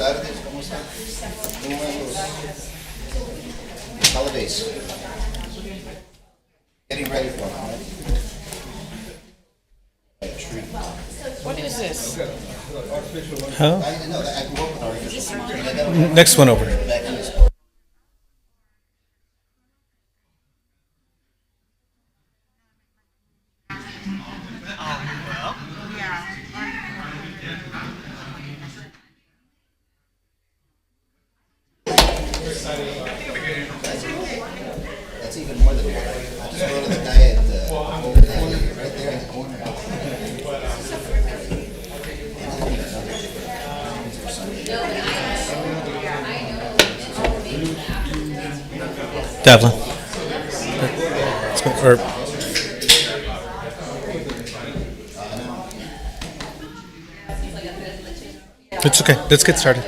tardes, ¿cómo están? Buenos holidays. Getting ready for them, right? What is this? Huh? I didn't know that. I grew up with our Next one over. back east. That's even more than what I just go to the guy at over there, right there in the corner. Devlin. Let's go, or, it's okay. Let's get started.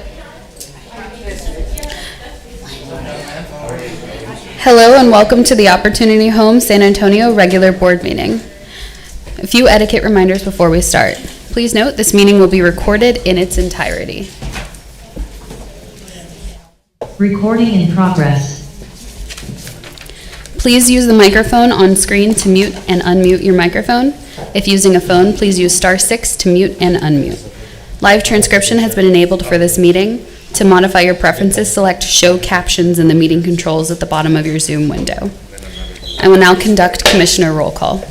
Hello and welcome to the Opportunity Home San Antonio regular board meeting. A few etiquette reminders before we start. Please note this meeting will be recorded in its entirety. Recording in progress. Please use the microphone on screen to mute and unmute your microphone. If using a phone, please use *6 to mute and unmute. Live transcription has been enabled for this meeting. To modify your preferences, select Show Captions in the meeting controls at the bottom of your Zoom window. I will now conduct Commissioner roll call.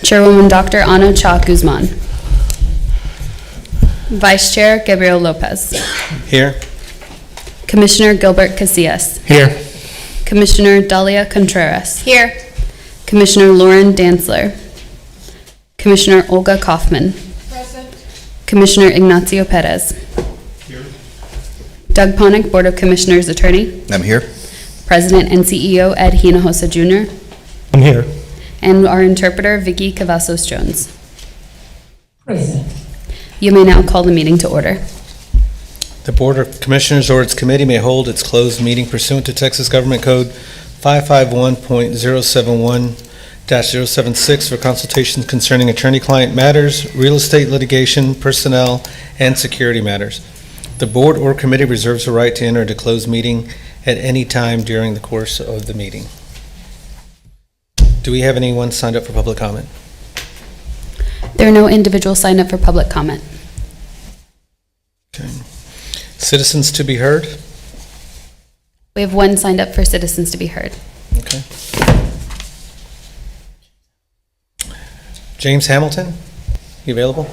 Chairwoman Dr. Ana Cha Guzman. Vice Chair Gabriel Lopez. Here. Commissioner Gilbert Casillas. Here. Commissioner Dalia Contreras. Here. Commissioner Lauren Dantzler. Commissioner Olga Kaufman. Present. Commissioner Ignacio Perez. Doug Ponick, Board of Commissioners Attorney. I'm here. President and CEO Ed Hinojosa Jr. I'm here. And our interpreter Vicky Cavazos Jones. Present. You may now call the meeting to order. The Board of Commissioners or its committee may hold its closed meeting pursuant to Texas Government Code 551.071-076 for consultations concerning attorney-client matters, real estate litigation, personnel, and security matters. The board or committee reserves the right to enter into closed meeting at any time during the course of the meeting. Do we have anyone signed up for public comment? There are no individuals signed up for public comment. Okay. Citizens to be heard? We have one signed up for citizens to be heard. Okay. James Hamilton, you available?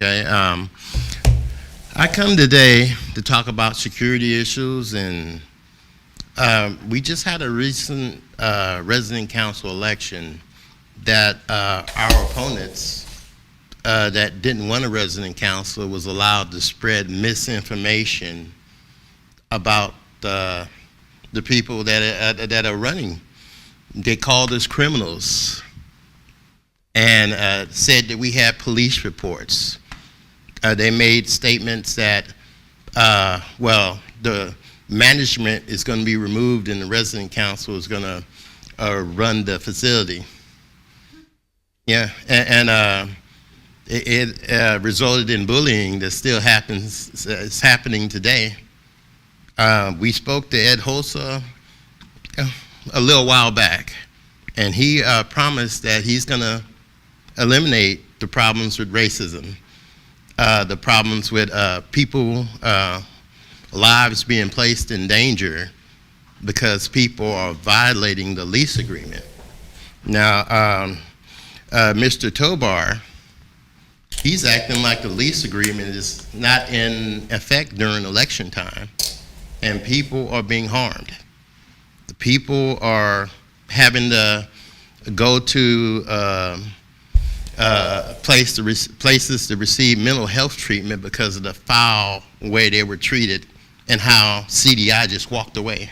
Okay, I come today to talk about security issues, and we just had a recent resident council election that our opponents that didn't want a resident council was allowed to spread misinformation about the people that are running. They called us criminals and said that we had police reports. They made statements that, the management is going to be removed and the resident council is going to run the facility. Yeah, and it resulted in bullying that still happens. It's happening today. We spoke to Ed Hosa a little while back, and he promised that he's going to eliminate the problems with racism. The problems with people, lives being placed in danger because people are violating the lease agreement. Now, Mr. Tobar, he's acting like the lease agreement is not in effect during election time, and people are being harmed. The people are having to go to places to receive mental health treatment because of the foul way they were treated and how CDI just walked away.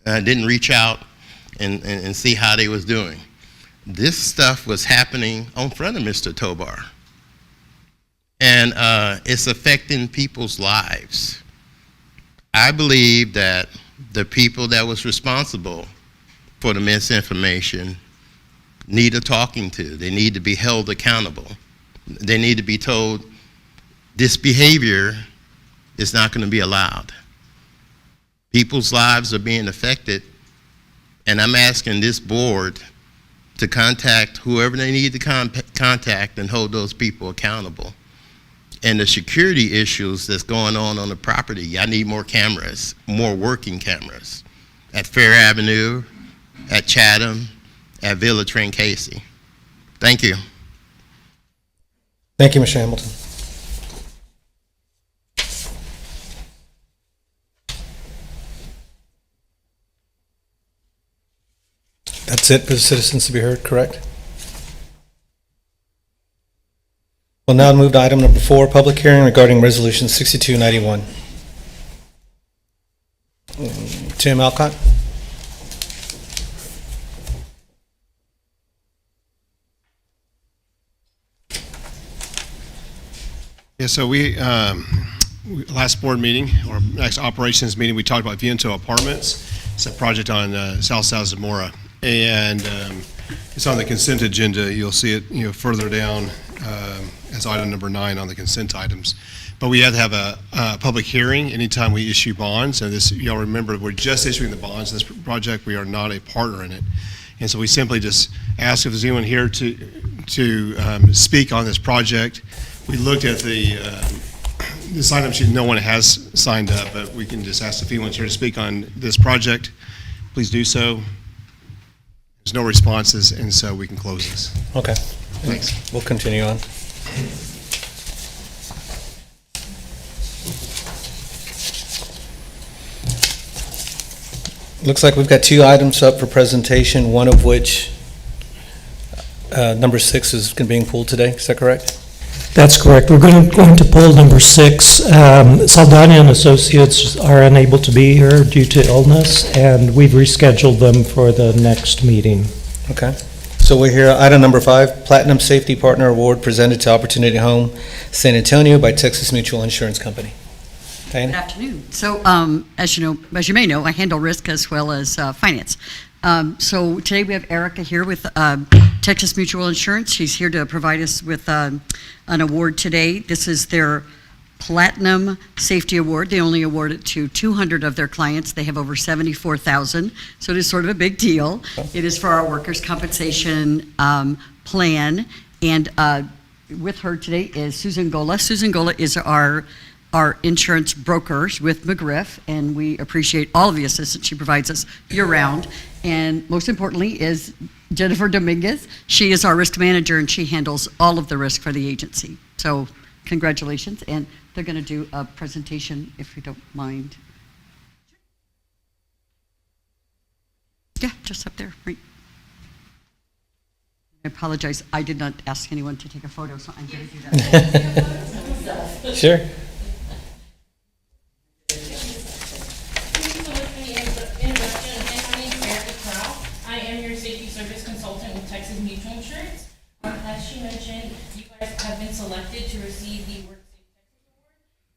Didn't reach out and see how they was doing. This stuff was happening in front of Mr. Tobar. And it's affecting people's lives. I believe that the people that was responsible for the misinformation need a talking to. They need to be held accountable. They need to be told this behavior is not going to be allowed. People's lives are being affected, and I'm asking this board to contact whoever they need to contact and hold those people accountable. And the security issues that's going on the property, I need more cameras, more working cameras at Fair Avenue, at Chatham, at Villa Train Casey. Thank you. Thank you, Mr. Hamilton. That's it for the citizens to be heard, correct? We'll now move to item number 4, public hearing regarding Resolution 6291. Tim Alcott? Yeah, so last board meeting, or next operations meeting, we talked about Viento Apartments. It's a project on South Zamora, and it's on the consent agenda. You'll see it, further down as item number 9 on the consent items. But we have to have a public hearing anytime we issue bonds. And this, y'all remember, we're just issuing the bonds in this project. We are not a partner in it. And so we simply just ask if there's anyone here to speak on this project. We looked at the sign-up sheet. No one has signed up, but we can just ask if anyone's here to speak on this project. Please do so. There's no responses, and so we can close this. Okay. Thanks. We'll continue on. Looks like we've got 2 items up for presentation, one of which, number 6, is being pulled today. Is that correct? That's correct. We're going to pull number 6. Saldana and Associates are unable to be here due to illness, and we've rescheduled them for the next meeting. Okay. So we're here, item number 5, Platinum Safety Partner Award presented to Opportunity Home San Antonio by Texas Mutual Insurance Company. Good Diana? afternoon. So, as you may know, I handle risk as well as finance. So today we have Erica here with Texas Mutual Insurance. She's here to provide us with an award today. This is their Platinum Safety Award. They only award it to 200 of their clients. They have over 74,000, so it is sort of a big deal. It is for our workers' compensation plan, and with her today is Susan Gola. Susan Gola is our insurance brokers with McGriff, and we appreciate all of the assistance she provides us year-round. And most importantly is Jennifer Dominguez. She is our risk manager, and she handles all of the risk for the agency. So congratulations, and they're going to do a presentation, if you don't mind. Yeah, just up there, right. I apologize, I did not ask anyone to take a photo, so I'm going to do that. Sure. Texas Mutual Insurance. As she mentioned, you guys have been selected to receive the WorkSafe Texas Award.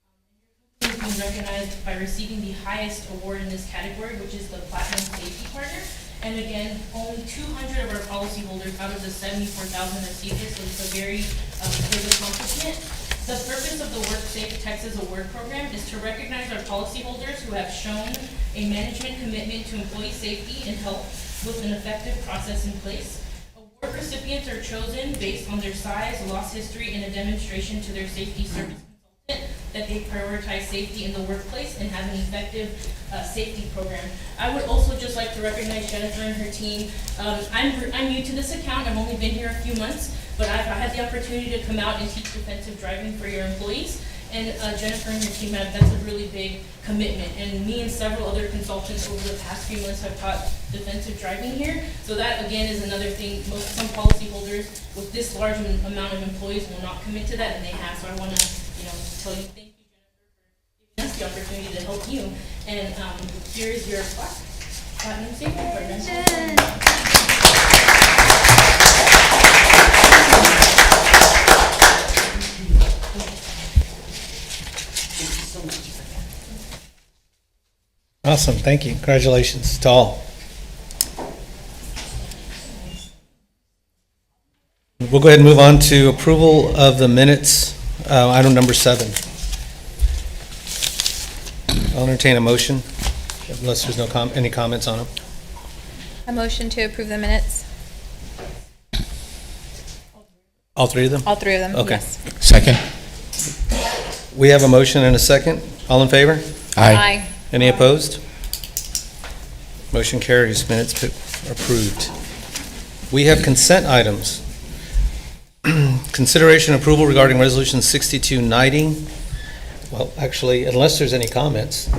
You've been recognized by receiving the highest award in this category, which is the Platinum Safety Partner. And again, only 200 of our policyholders out of the 74,000 received this, so it's a very big accomplishment. The purpose of the WorkSafe Texas Award Program is to recognize our policyholders who have shown a management commitment to employee safety and health with an effective process in place. Award recipients are chosen based on their size, loss history, and a demonstration to their safety service consultant that they prioritize safety in the workplace and have an effective safety program. I would also just like to recognize Jennifer and her team. I'm new to this account. I've only been here a few months, but I've had the opportunity to come out and teach defensive driving for your employees. And Jennifer and her team that's a really big commitment. And me and several other consultants over the past few months have taught defensive driving here. So that again is another thing. Some policyholders with this large amount of employees will not commit to that, and they have. So I want to, tell you thank you, Jennifer, for giving us the opportunity to help you. And here is your plaque. Platinum Safety Partner. Awesome, thank you. Congratulations to all. We'll go ahead and move on to approval of the minutes, item number 7. I'll entertain a motion, unless there's any comments on them. A motion to approve the minutes. All three of them? All three of them, Okay. yes. Second. We have a motion and a second. All in favor? Aye. Any opposed? Motion carries. Minutes approved. We have consent items. Consideration and approval regarding Resolution 6290. Well, actually, unless there's any comments,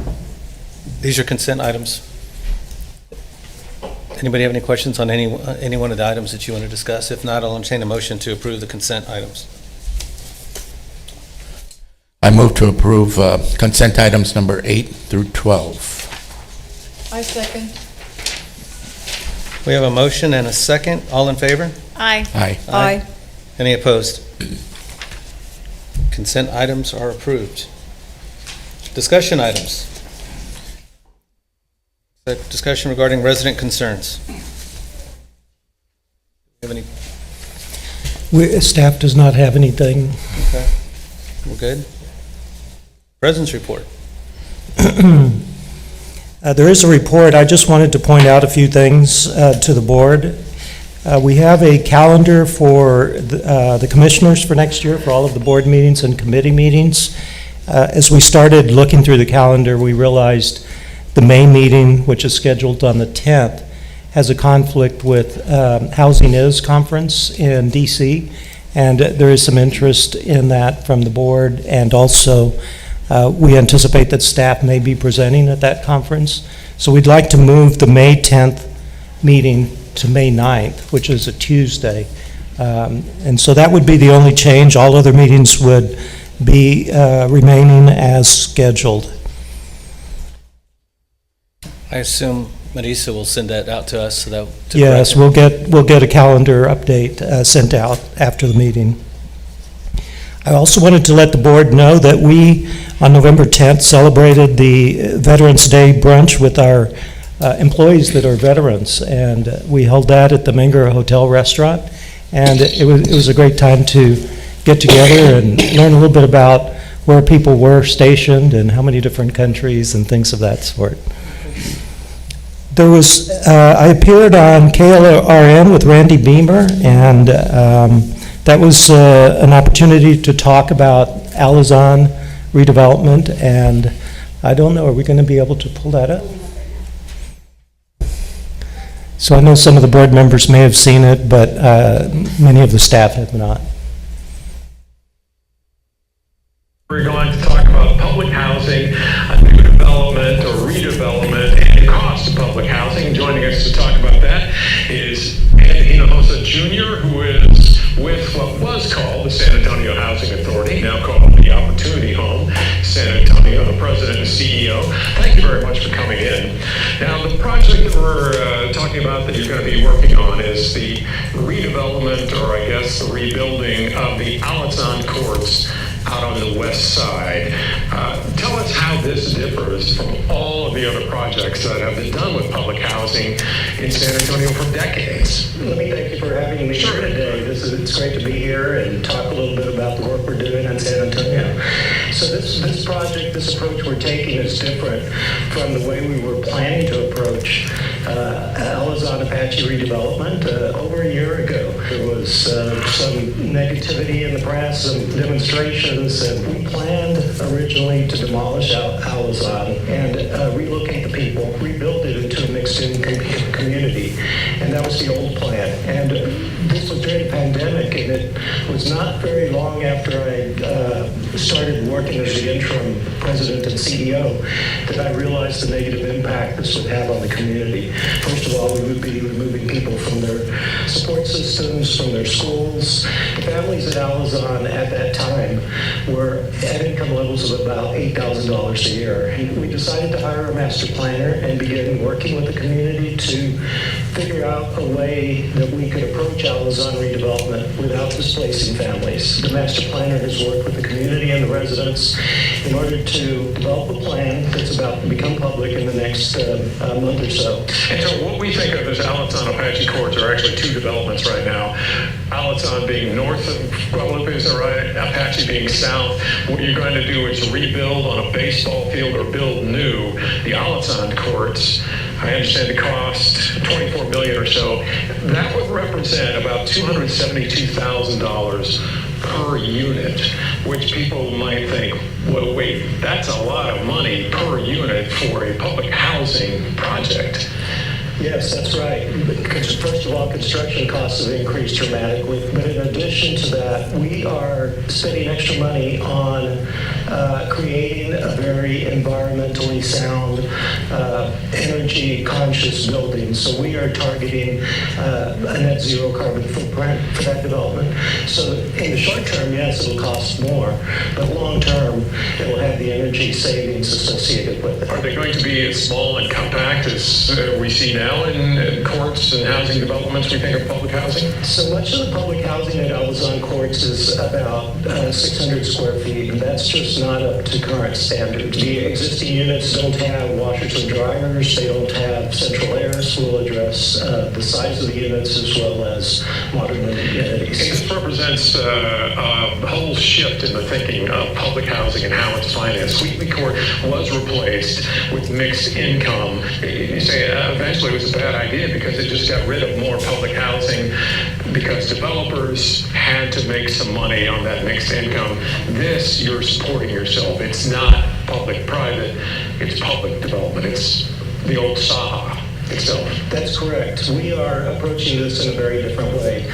these are consent items. Anybody have any questions on any one of the items that you want to discuss? If not, I'll entertain a motion to approve the consent items. I move to approve consent items number 8 through 12. I second. We have a motion and a second. All in favor? Aye. Aye. Aye. Any opposed? Consent items are approved. Discussion items. Discussion regarding resident concerns. Have any? Staff does not have anything. Okay. We're good. President's report. There is a report. I just wanted to point out a few things to the board. We have a calendar for the commissioners for next year for all of the board meetings and committee meetings. As we started looking through the calendar, we realized the May meeting, which is scheduled on the 10th, has a conflict with Housing Is Conference in DC, and there is some interest in that from the board, and also we anticipate that staff may be presenting at that conference. So we'd like to move the May 10th meeting to May 9th, which is a Tuesday. And so that would be the only change. All other meetings would be remaining as scheduled. I assume Marisa will send that out to us so that. Yes, we'll get a calendar update sent out after the meeting. I also wanted to let the board know that we, on November 10th, celebrated the Veterans Day brunch with our employees that are veterans, and we held that at the Menger Hotel Restaurant, and it was a great time to get together and learn a little bit about where people were stationed and how many different countries and things of that sort. There was, I appeared on KLRN with Randy Beamer, and that was an opportunity to talk about Alazan redevelopment, and I don't know, are we going to be able to pull that up? So I know some of the board members may have seen it, but many of the staff have not. We're going to talk about public housing, new development or redevelopment, and the cost of public housing. Joining us to talk about that is Ed Hinojosa Jr., who is with what was called the San Antonio Housing Authority, now called the Opportunity Home, San Antonio, the president and CEO. Thank you very much for coming in. Now, the project that we're talking about that you're going to be working on is the redevelopment, or I guess the rebuilding of the Alazan courts out on the west side. Tell us how this differs from all of the other projects that have been done with public housing in San Antonio for decades. Let me thank you for having me here today. It's great to be here and talk a little bit about the work we're doing in San Antonio. So this project, this approach we're taking is different from the way we were planning to approach Alazan Apache redevelopment. Over a year ago, there was some negativity in the press, some demonstrations, and we planned originally to demolish Alazan and relocate the people, rebuild it into a mixed-income community, and that was the old plan. And this was during the pandemic, and it was not very long after I started working as the interim president and CEO that I realized the negative impact this would have on the community. First of all, we would be removing people from their support systems, from their schools. The families at Alazan at that time were at income levels of about $8,000 a year. And we decided to hire a master planner and begin working with the community to figure out a way that we could approach Alazan redevelopment without displacing families. The master planner has worked with the community community and the residents in order to develop a plan that's about to become public in the next month or so. And so what we think of as Alaton Apache Courts are actually two developments right now. Alaton being north of Guadalupe, is that right? Apache being south. What you're going to do is rebuild on a baseball field or build new the Alaton Courts. I understand the cost, $24 million or so. That would represent about $272,000 per unit, which people might think, well, wait, that's a lot of money per unit for a public housing project. Yes, that's right. Because first of all, construction costs have increased dramatically. But in addition to that, we are spending extra money on creating a very environmentally sound, energy-conscious building. So we are targeting a net zero carbon footprint for that development. So in the short term, yes, it'll cost more. But long term, it will have the energy savings associated with it. Are they going to be as small and compact as we see now in courts and housing developments we think of public housing? So much of the public housing at Alazan Courts is about 600 square feet, and that's just not up to current standards. The existing units don't have washers and dryers, they don't have central air, so we'll address the size of the units as well as modern amenities. This represents a whole shift in the thinking of public housing and how it's financed. Wheatley Court was replaced with mixed income. You say eventually it was a bad idea because it just got rid of more public housing because developers had to make some money on that mixed income. This, you're supporting yourself. It's not public-private, it's public development. It's the old Saha itself. That's correct. We are approaching this in a very different way.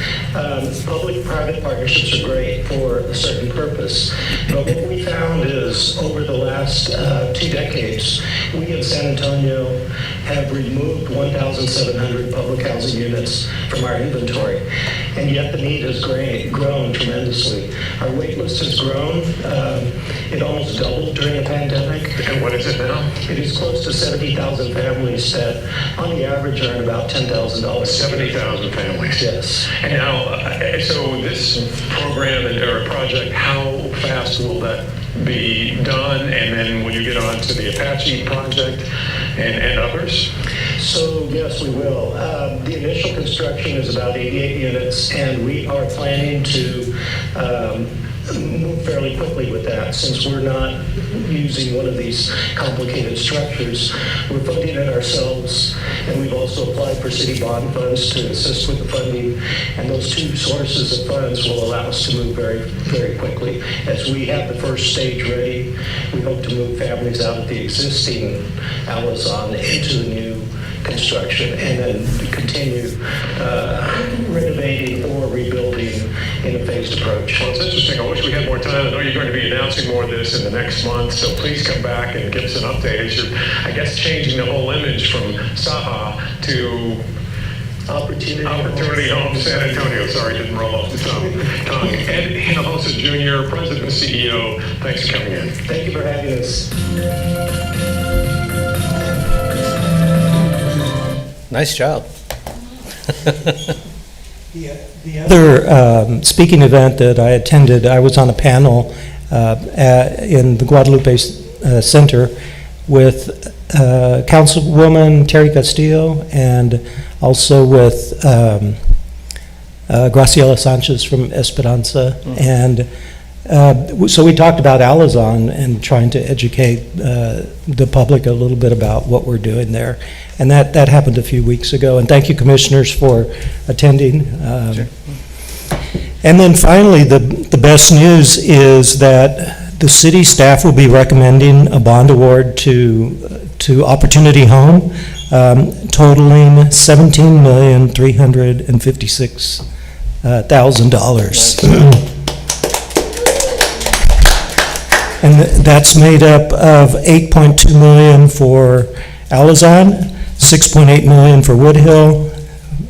Public-private partnerships are great for a certain purpose, but what we found is over the last 2 decades, we in San Antonio have removed 1,700 public housing units from our inventory, and yet the need has grown tremendously. Our wait list has grown. It almost doubled during the pandemic. And what is it now? It is close to 70,000 families that on the average earn about $10,000. 70,000 families. Yes. And now, so this program or project, how fast will that be done? And then will you get on to the Apache project and others? So yes, we will. The initial construction is about 88 units, and we are planning to move fairly quickly with that. Since we're not using one of these complicated structures, we're funding it ourselves, and we've also applied for city bond funds to assist with the funding, and those two sources of funds will allow us to move very, very quickly. As we have the first stage ready, we hope to move families out of the existing Alazan into the new construction, and then continue renovating or rebuilding in a phased approach. Well, it's interesting. I wish we had more time. I know you're going to be announcing more of this in the next month, so please come back and give us an update as you're, I guess, changing the whole image from Saha to Opportunity Home San Antonio. Sorry, didn't roll off the tongue. Ed Hinojosa Jr., President and CEO, thanks for coming in. Thank you for having us. Nice job. The other speaking event that I attended, I was on a panel in the Guadalupe Center with Councilwoman Terry Castillo and also with Graciela Sanchez from Esperanza. And so we talked about Alazan and trying to educate the public a little bit about what we're doing there. And that happened a few weeks ago. And thank you, commissioners, for attending. Sure. And then finally, the best news is that the city staff will be recommending a bond award to Opportunity Home, totaling $17,356,000. And that's made up of $8.2 million for Alazan, $6.8 million for Woodhill,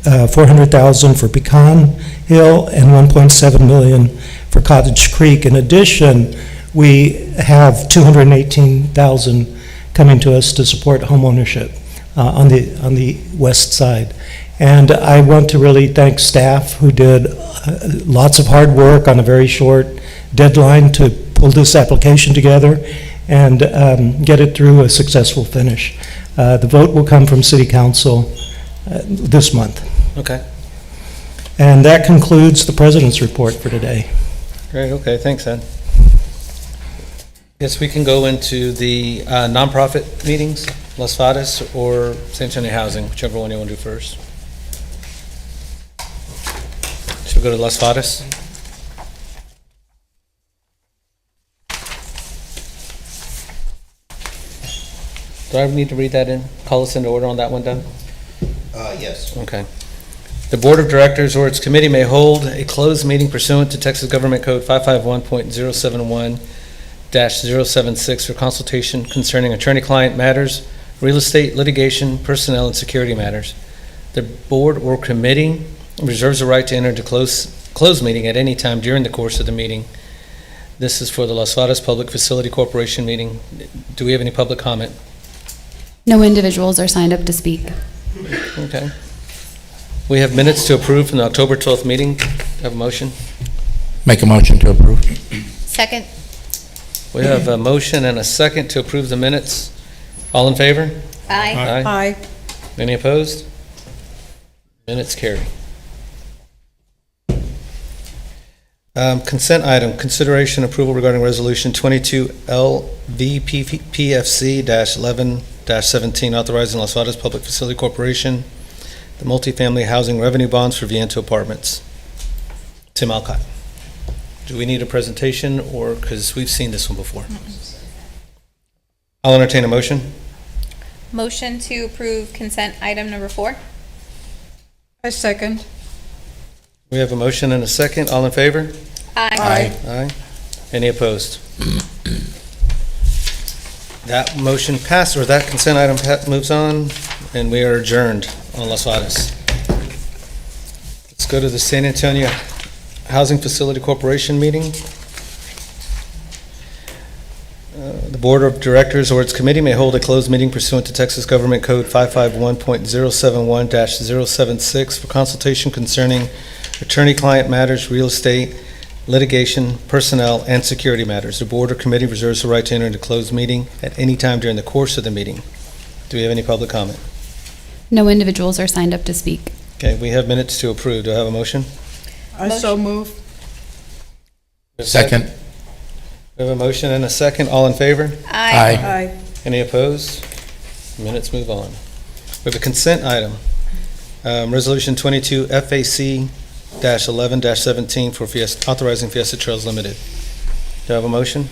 $400,000 for Pecan Hill, and $1.7 million for Cottage Creek. In addition, we have $218,000 coming to us to support homeownership on the west side. And I want to really thank staff who did lots of hard work on a very short deadline to pull this application together and get it through a successful finish. The vote will come from City Council this month. Okay, And that concludes the President's report for today. great, okay, thanks, Ed. Yes, we can go into the nonprofit meetings, Las Fadas or San Antonio Housing, whichever one you want to do first. Should we go to Las Fadas? Do I need to read that in? Call us into order on that one, Doug? Yes. Okay. The Board of Directors or its committee may hold a closed meeting pursuant to Texas Government Code 551.071-076 for consultation concerning attorney-client matters, real estate, litigation, personnel, and security matters. The board or committee reserves the right to enter into closed meeting at any time during the course of the meeting. This is for the Las Fadas Public Facility Corporation meeting. Do we have any public comment? No individuals are signed up to speak. Okay. We have minutes to approve from the October 12th meeting. Have a motion? Make a motion to approve. Second. We have a motion and a second to approve the minutes. All in favor? Aye. Aye. Any opposed? Minutes carry. Consent item, consideration approval regarding resolution 22 LVPFC-11-17, authorizing Las Fadas Public Facility Corporation, the multifamily housing revenue bonds for Viento Apartments. Tim Alcott. Do we need a presentation, or, because we've seen this one before? I'll entertain a motion. Motion to approve consent item number 4. I second. We have a motion and a second. All in favor? Aye. Aye. Any opposed? That motion passed, or that consent item moves on, and we are adjourned on Las Fadas. Let's go to the San Antonio Housing Facility Corporation meeting. The Board of Directors or its committee may hold a closed meeting pursuant to Texas Government Code 551.071-076 for consultation concerning attorney-client matters, real estate, litigation, personnel, and security matters. The board or committee reserves the right to enter into closed meeting at any time during the course of the meeting. Do we have any public comment? No individuals are signed up to speak. Okay, we have minutes to approve. Do I have a motion? I so move. Second. We have a motion and a second. All in favor? Aye. Aye. Any opposed? Minutes move on. We have a consent item. Resolution 22 FAC-11-17 for authorizing Fiesta Trails Limited. Do I have a motion?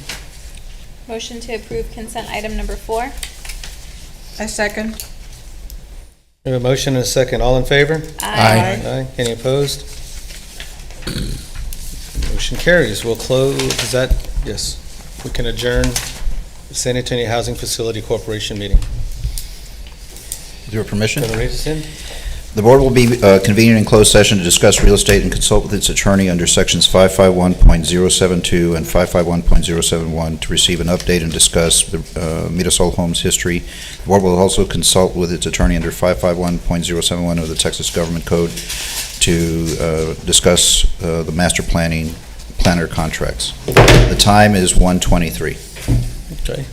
Motion to approve consent item number 4. I second. We have a motion and a second. All in favor? Aye. Aye. Any opposed? Motion carries. We'll close, is that, yes, we can adjourn the San Antonio Housing Facility Corporation meeting. With your permission? Going to read this in? The board will be convening in closed session to discuss real estate and consult with its attorney under sections 551.072 and 551.071 to receive an update and discuss the Mirasol Homes history. The board will also consult with its attorney under 551.071 of the Texas Government Code to discuss the master planner contracts. The time is 1:23. Okay.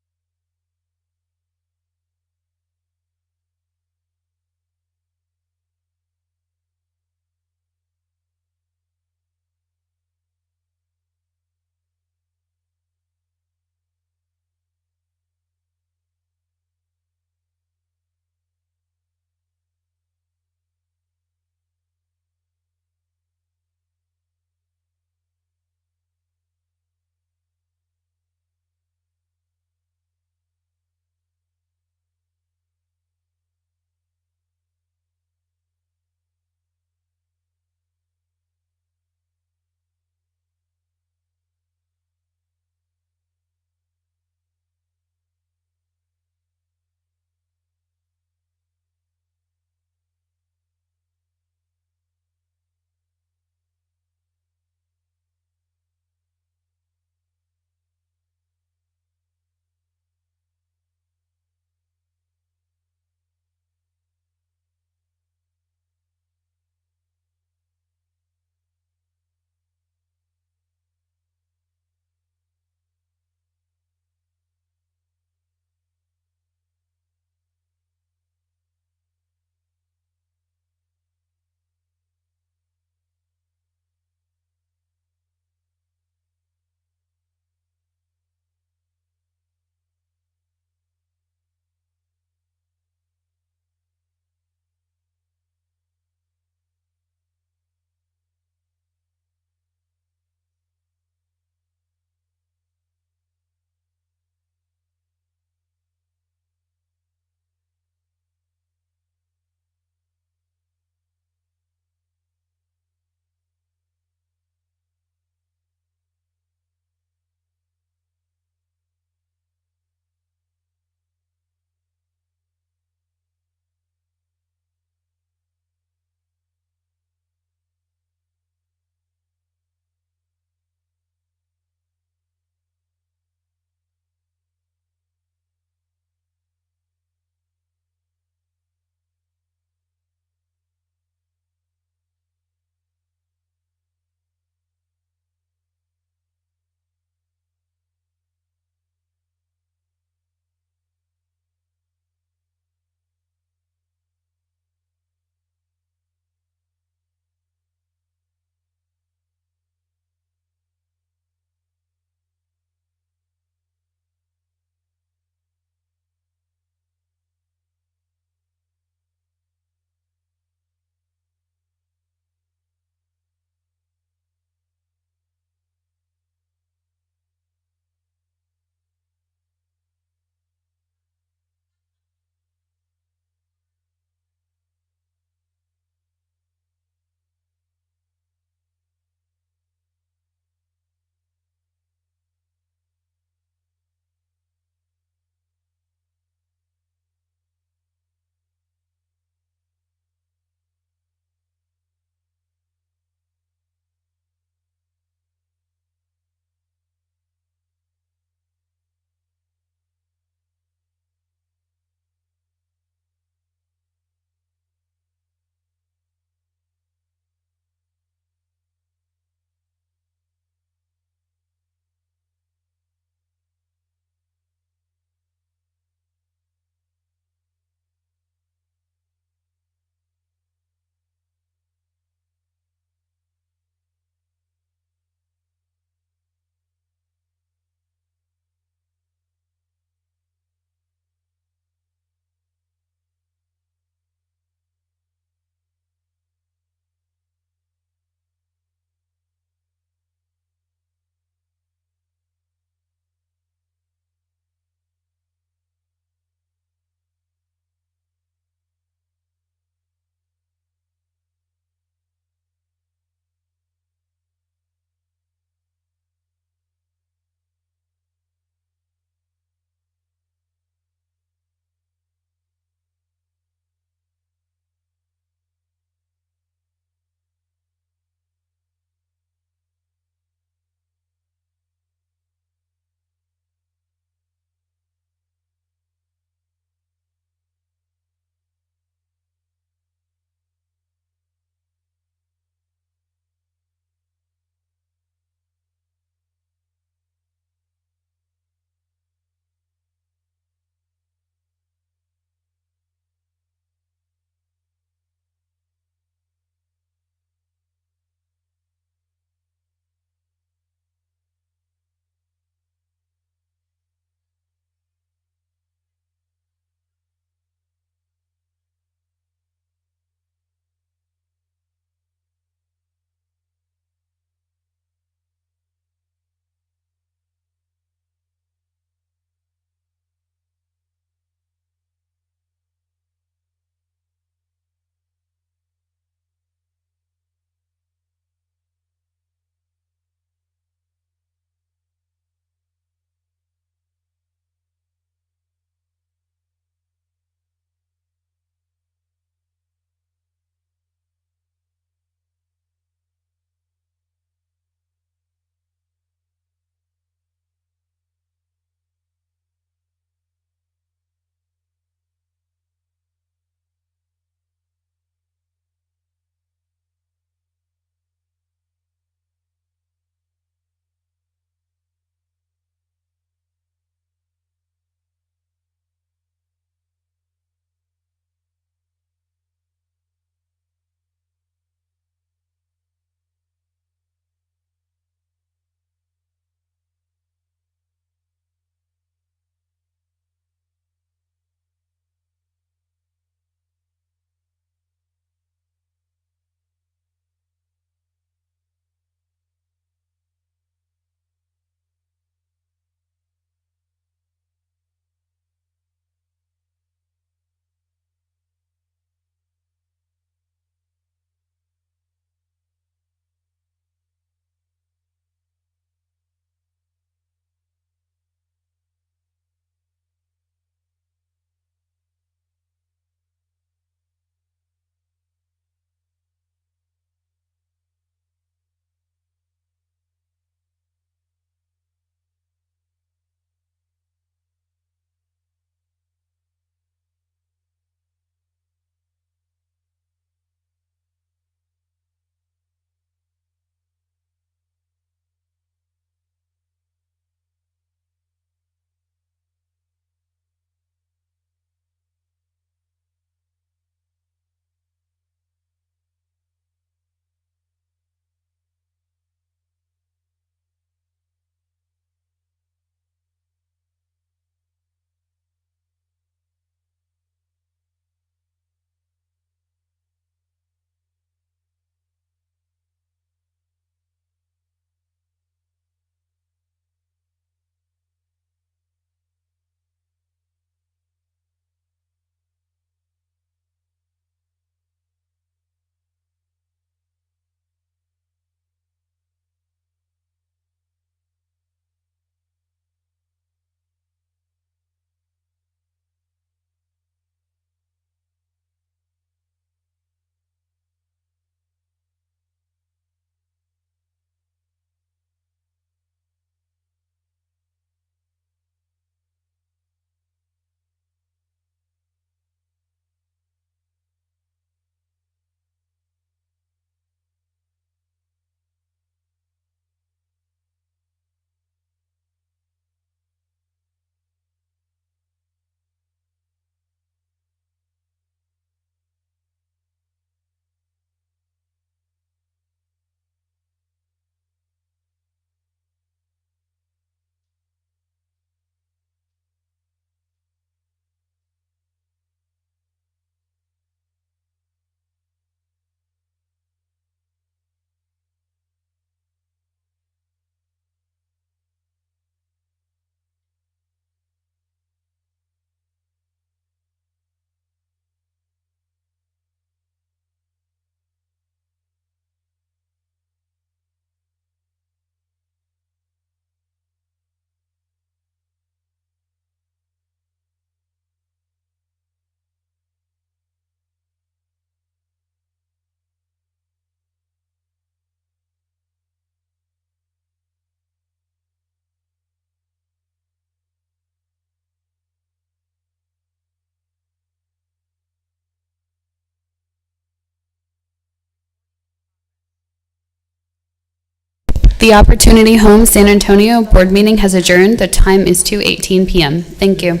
The Opportunity Home San Antonio Board Meeting has adjourned. The time is 2:18 p.m. Thank you.